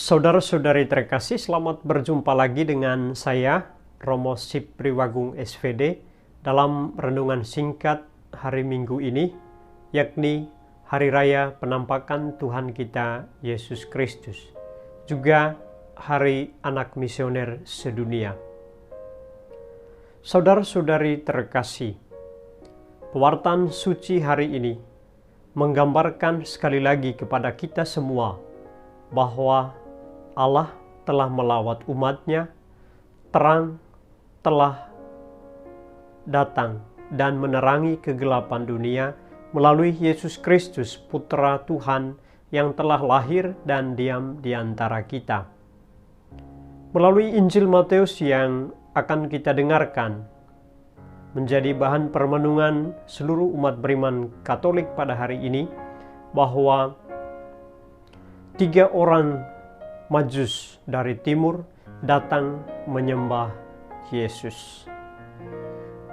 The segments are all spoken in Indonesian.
Saudara-saudari terkasih, selamat berjumpa lagi dengan saya, Romo Sip Priwagung SVD, dalam renungan singkat hari Minggu ini, yakni Hari Raya Penampakan Tuhan kita Yesus Kristus, juga Hari Anak Misioner Sedunia. Saudara-saudari terkasih, pewartaan suci hari ini menggambarkan sekali lagi kepada kita semua bahwa Allah telah melawat umatnya, terang telah datang dan menerangi kegelapan dunia melalui Yesus Kristus, Putra Tuhan yang telah lahir dan diam di antara kita. Melalui Injil Matius yang akan kita dengarkan, menjadi bahan permenungan seluruh umat beriman Katolik pada hari ini, bahwa 3 orang Majus dari timur datang menyembah Yesus.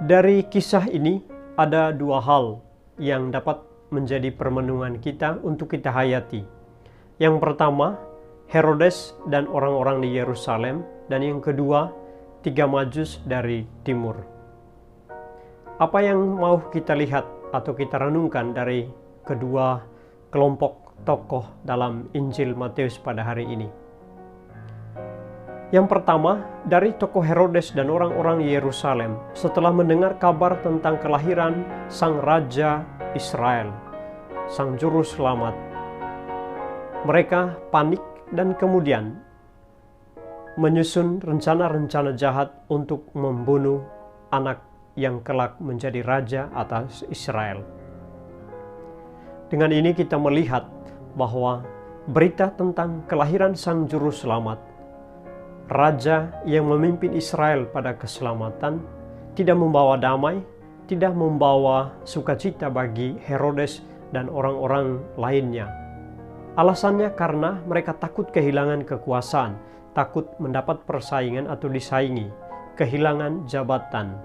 Dari kisah ini ada 2 hal yang dapat menjadi permenungan kita untuk kita hayati. Yang pertama, Herodes dan orang-orang di Yerusalem, dan yang kedua, 3 Majus dari timur. Apa yang mau kita lihat atau kita renungkan dari kedua kelompok tokoh dalam Injil Matius pada hari ini? Yang pertama, dari tokoh Herodes dan orang-orang Yerusalem setelah mendengar kabar tentang kelahiran Sang Raja Israel, Sang Juru Selamat. Mereka panik dan kemudian menyusun rencana-rencana jahat untuk membunuh anak yang kelak menjadi raja atas Israel. Dengan ini kita melihat bahwa berita tentang kelahiran Sang Juru Selamat, Raja yang memimpin Israel pada keselamatan, tidak membawa damai, tidak membawa sukacita bagi Herodes dan orang-orang lainnya. Alasannya karena mereka takut kehilangan kekuasaan, takut mendapat persaingan atau disaingi, kehilangan jabatan,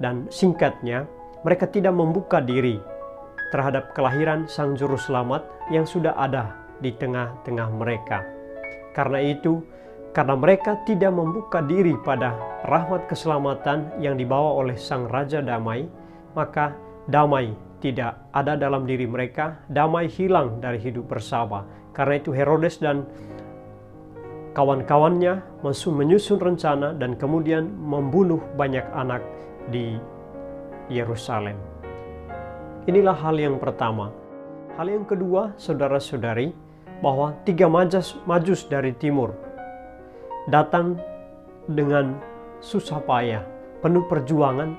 dan singkatnya, mereka tidak membuka diri terhadap kelahiran Sang Juru Selamat yang sudah ada di tengah-tengah mereka. Karena mereka tidak membuka diri pada rahmat keselamatan yang dibawa oleh Sang Raja Damai, maka damai tidak ada dalam diri mereka, damai hilang dari hidup bersama. Karena itu Herodes dan kawan-kawannya menyusun rencana dan kemudian membunuh banyak anak di Yerusalem. Inilah hal yang pertama. Hal yang kedua, saudara-saudari, bahwa 3 Majus dari timur datang dengan susah payah, penuh perjuangan,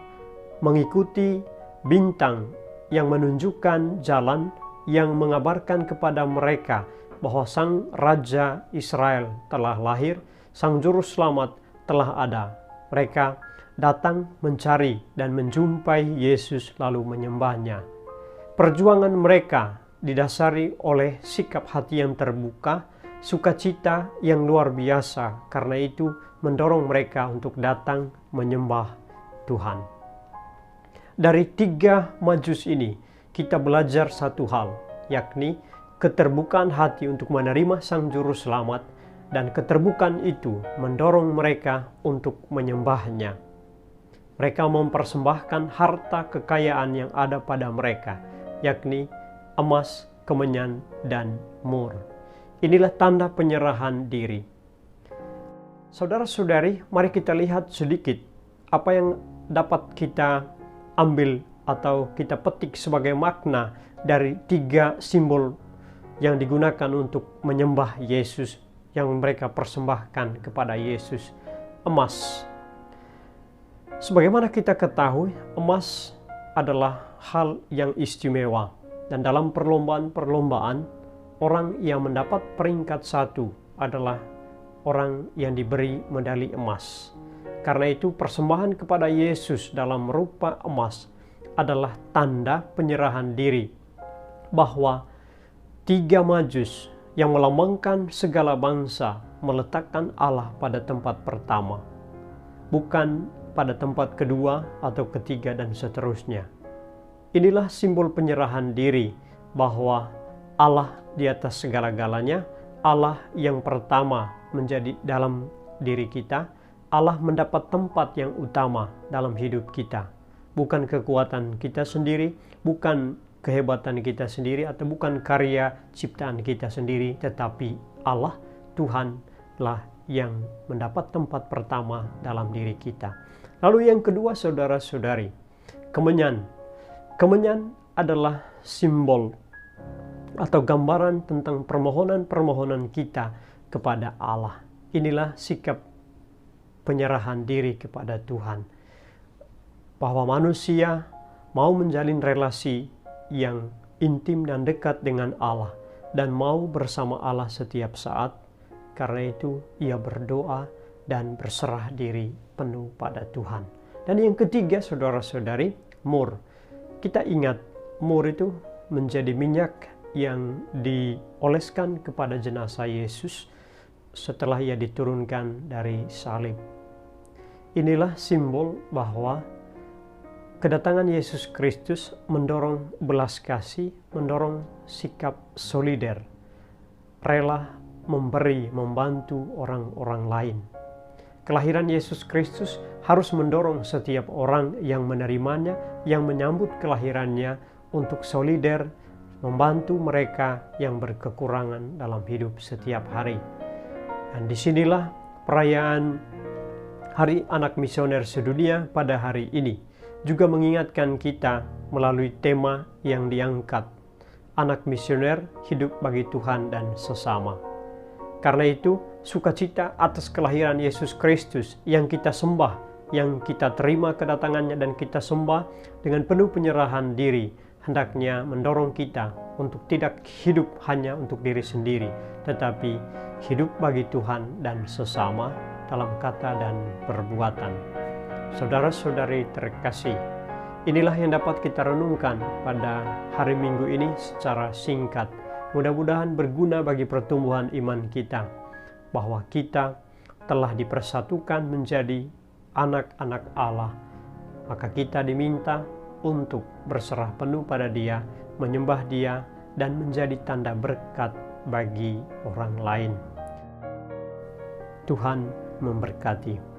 mengikuti bintang yang menunjukkan jalan, yang mengabarkan kepada mereka bahwa Sang Raja Israel telah lahir, Sang Juru Selamat telah ada. Mereka datang mencari dan menjumpai Yesus lalu menyembahnya. Perjuangan mereka didasari oleh sikap hati yang terbuka, sukacita yang luar biasa. Karena itu mendorong mereka untuk datang menyembah Tuhan. Dari 3 Majus ini kita belajar satu hal, yakni keterbukaan hati untuk menerima Sang Juru Selamat, dan keterbukaan itu mendorong mereka untuk menyembahnya. Mereka mempersembahkan harta kekayaan yang ada pada mereka, yakni emas, kemenyan, dan mur. Inilah tanda penyerahan diri. Saudara-saudari, mari kita lihat sedikit apa yang dapat kita ambil atau kita petik sebagai makna dari 3 simbol yang digunakan untuk menyembah Yesus, yang mereka persembahkan kepada Yesus. Emas. Sebagaimana kita ketahui, emas adalah hal yang istimewa, dan dalam perlombaan-perlombaan, orang yang mendapat peringkat 1 adalah orang yang diberi medali emas. Karena itu persembahan kepada Yesus dalam rupa emas adalah tanda penyerahan diri, bahwa 3 Majus yang melambangkan segala bangsa meletakkan Allah pada tempat pertama, bukan pada tempat kedua atau ketiga dan seterusnya. Inilah simbol penyerahan diri, bahwa Allah di atas segala-galanya, Allah yang pertama menjadi dalam diri kita, Allah mendapat tempat yang utama dalam hidup kita. Bukan kekuatan kita sendiri, bukan kehebatan kita sendiri, atau bukan karya ciptaan kita sendiri, tetapi Allah, Tuhanlah yang mendapat tempat pertama dalam diri kita. Lalu yang kedua, saudara-saudari, kemenyan. Kemenyan adalah simbol atau gambaran tentang permohonan-permohonan kita kepada Allah. Inilah sikap penyerahan diri kepada Tuhan, bahwa manusia mau menjalin relasi yang intim dan dekat dengan Allah dan mau bersama Allah setiap saat. Karena itu ia berdoa dan berserah diri penuh pada Tuhan. Dan yang ketiga, saudara-saudari, mur. Kita ingat, mur itu menjadi minyak yang dioleskan kepada jenazah Yesus setelah ia diturunkan dari salib. Inilah simbol bahwa kedatangan Yesus Kristus mendorong belas kasih, mendorong sikap solider, rela memberi, membantu orang-orang lain. Kelahiran Yesus Kristus harus mendorong setiap orang yang menerimanya, yang menyambut kelahirannya untuk solider, membantu mereka yang berkekurangan dalam hidup setiap hari. Dan disinilah perayaan Hari Anak Misioner Sedunia pada hari ini juga mengingatkan kita melalui tema yang diangkat, Anak Misioner Hidup bagi Tuhan dan Sesama. Karena itu, sukacita atas kelahiran Yesus Kristus yang kita sembah, yang kita terima kedatangannya dan kita sembah dengan penuh penyerahan diri, hendaknya mendorong kita untuk tidak hidup hanya untuk diri sendiri, tetapi hidup bagi Tuhan dan sesama dalam kata dan perbuatan. Saudara-saudari terkasih, inilah yang dapat kita renungkan pada hari Minggu ini secara singkat. Mudah-mudahan berguna bagi pertumbuhan iman kita, bahwa kita telah dipersatukan menjadi anak-anak Allah. Maka kita diminta untuk berserah penuh pada Dia, menyembah Dia, dan menjadi tanda berkat bagi orang lain. Tuhan memberkati.